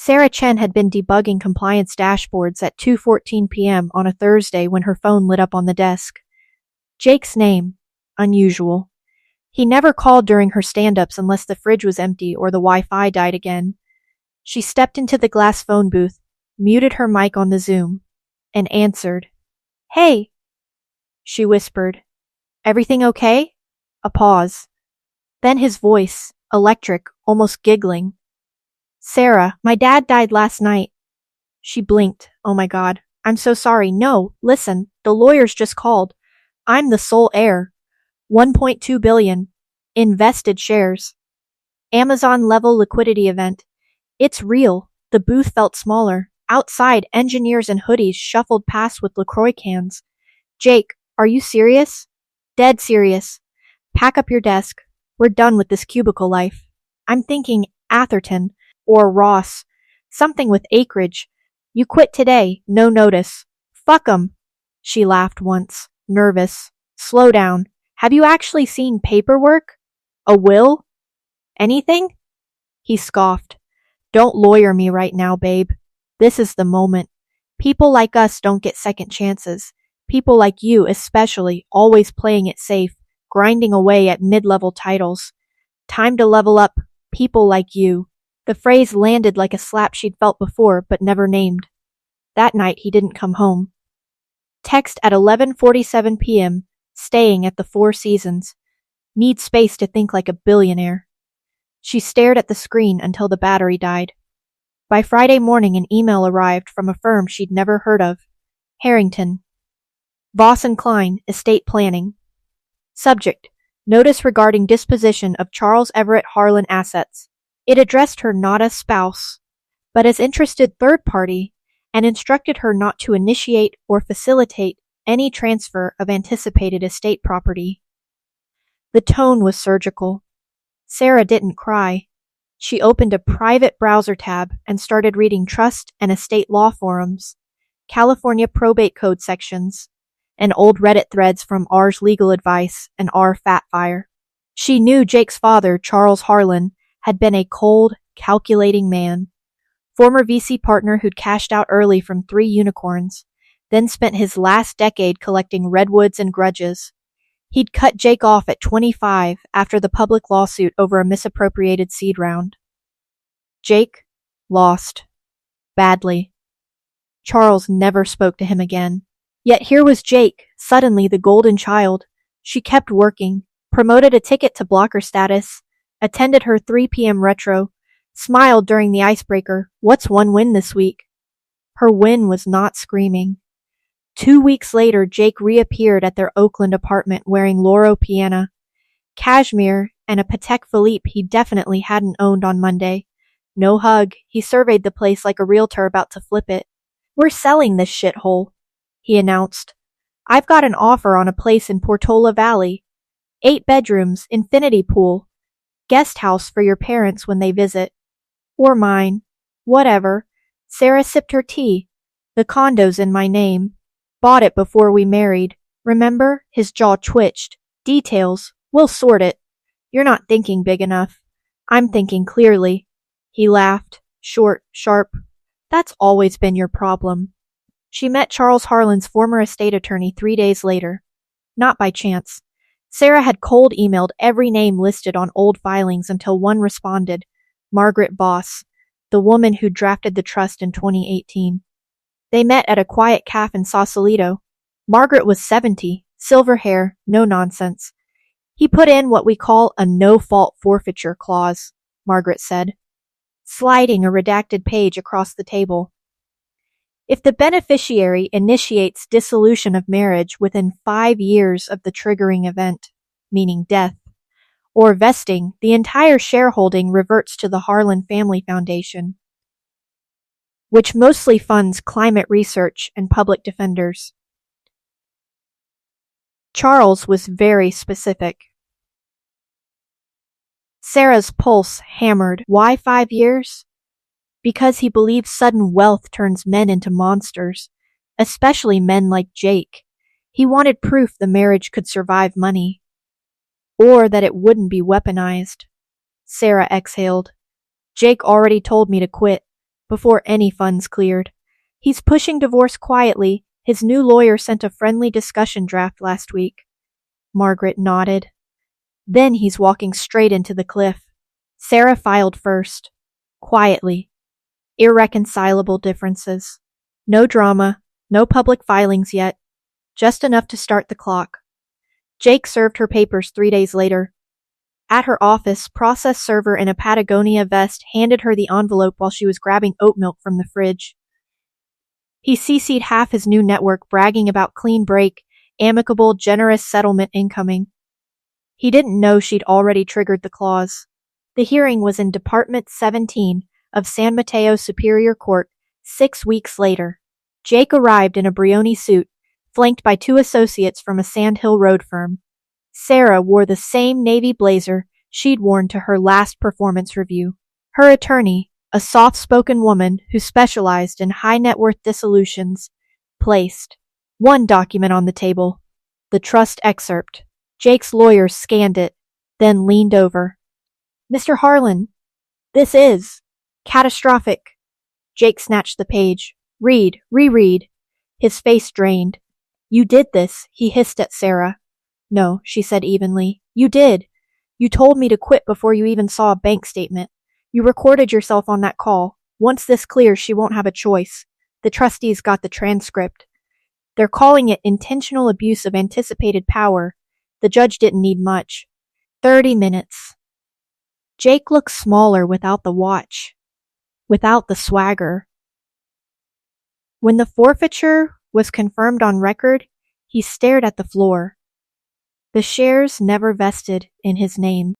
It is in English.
Sarah Chen had been debugging compliance dashboards at 2:14 p.m. on a Thursday when her phone lit up on the desk. Jake's name. Unusual. He never called during her stand-ups unless the fridge was empty or the Wi-Fi died again. She stepped into the glass phone booth, muted her mic on the Zoom, and answered. "Hey," she whispered. "Everything okay?" A pause. Then his voice, electric, almost giggling. "Sarah, my dad died last night." She blinked. "Oh my God. I'm so sorry. No, listen, the lawyers just called. I'm the sole heir. 1.2 billion. Invested shares. Amazon-level liquidity event. It's real." The booth felt smaller. Outside, engineers in hoodies shuffled past with LaCroix cans. "Jake, are you serious?" "Dead serious. Pack up your desk. We're done with this cubicle life. I'm thinking Atherton or Ross. Something with acreage. You quit today, no notice. Fuck 'em." She laughed once, nervous. "Slow down. Have you actually seen paperwork? A will? Anything?" He scoffed. "Don't lawyer me right now, babe. This is the moment. People like us don't get second chances. People like you, especially, always playing it safe, grinding away at mid-level titles. Time to level up. People like you." The phrase landed like a slap she'd felt before, but never named. That night he didn't come home. Text at 11:47 p.m., staying at the Four Seasons. Need space to think like a billionaire. She stared at the screen until the battery died. By Friday morning an email arrived from a firm she'd never heard of. Harrington. Voss & Klein, Estate Planning. Subject: Notice regarding disposition of Charles Everett Harlan assets. It addressed her not as spouse, but as interested third party, and instructed her not to initiate or facilitate any transfer of anticipated estate property. The tone was surgical. Sarah didn't cry. She opened a private browser tab and started reading trust and estate law forums, California probate code sections, and old Reddit threads from R's Legal Advice and R Fatfire. She knew Jake's father, Charles Harlan, had been a cold, calculating man. Former VC partner who'd cashed out early from 3 unicorns, then spent his last decade collecting redwoods and grudges. He'd cut Jake off at 25 after the public lawsuit over a misappropriated seed round. Jake lost. Badly. Charles never spoke to him again. Yet here was Jake, suddenly the golden child. She kept working, promoted a ticket to blocker status, attended her 3 p.m. retro, smiled during the icebreaker. What's one win this week? Her win was not screaming. 2 weeks later, Jake reappeared at their Oakland apartment wearing Loro Piana, cashmere, and a Patek Philippe he definitely hadn't owned on Monday. No hug. He surveyed the place like a realtor about to flip it. "We're selling this shithole," he announced. "I've got an offer on a place in Portola Valley. 8 bedrooms, infinity pool. Guest house for your parents when they visit. Or mine. Whatever." Sarah sipped her tea. "The condo's in my name. Bought it before we married. Remember?" His jaw twitched. "Details. We'll sort it. You're not thinking big enough. I'm thinking clearly." He laughed. Short, sharp. "That's always been your problem." She met Charles Harlan's former estate attorney 3 days later. Not by chance. Sarah had cold emailed every name listed on old filings until one responded, Margaret Voss, the woman who drafted the trust in 2018. They met at a quiet cafe in Sausalito. Margaret was 70, silver hair, no nonsense. "He put in what we call a no-fault forfeiture clause," Margaret said, sliding a redacted page across the table. "If the beneficiary initiates dissolution of marriage within 5 years of the triggering event, meaning death, or vesting, the entire shareholding reverts to the Harlan Family Foundation, which mostly funds climate research and public defenders." Charles was very specific. Sarah's pulse hammered. Why 5 years? Because he believed sudden wealth turns men into monsters, especially men like Jake. He wanted proof the marriage could survive money, or that it wouldn't be weaponized. Sarah exhaled. "Jake already told me to quit. before any funds cleared. He's pushing divorce quietly. His new lawyer sent a friendly discussion draft last week. Margaret nodded. Then he's walking straight into the cliff. Sarah filed first. Quietly. Irreconcilable differences. No drama, no public filings yet. Just enough to start the clock. Jake served her papers 3 days later. At her office, process server in a Patagonia vest handed her the envelope while she was grabbing oat milk from the fridge. He CC'd half his new network bragging about clean break, amicable, generous settlement incoming. He didn't know she'd already triggered the clause. The hearing was in Department 17 of San Mateo Superior Court 6 weeks later. Jake arrived in a Brioni suit, flanked by 2 associates from a Sand Hill Road firm. Sarah wore the same navy blazer she'd worn to her last performance review. Her attorney, a soft-spoken woman who specialized in high-net-worth dissolutions, placed one document on the table, the trust excerpt. Jake's lawyer scanned it, then leaned over. Mr. Harlan, this is catastrophic. Jake snatched the page. Read, reread. His face drained. You did this, he hissed at Sarah. No, she said evenly. You did. You told me to quit before you even saw a bank statement. You recorded yourself on that call. Once this clears, she won't have a choice. The trustees got the transcript. They're calling it intentional abuse of anticipated power. The judge didn't need much. 30 minutes. Jake looked smaller without the watch, without the swagger. When the forfeiture was confirmed on record, he stared at the floor. The shares never vested in his name.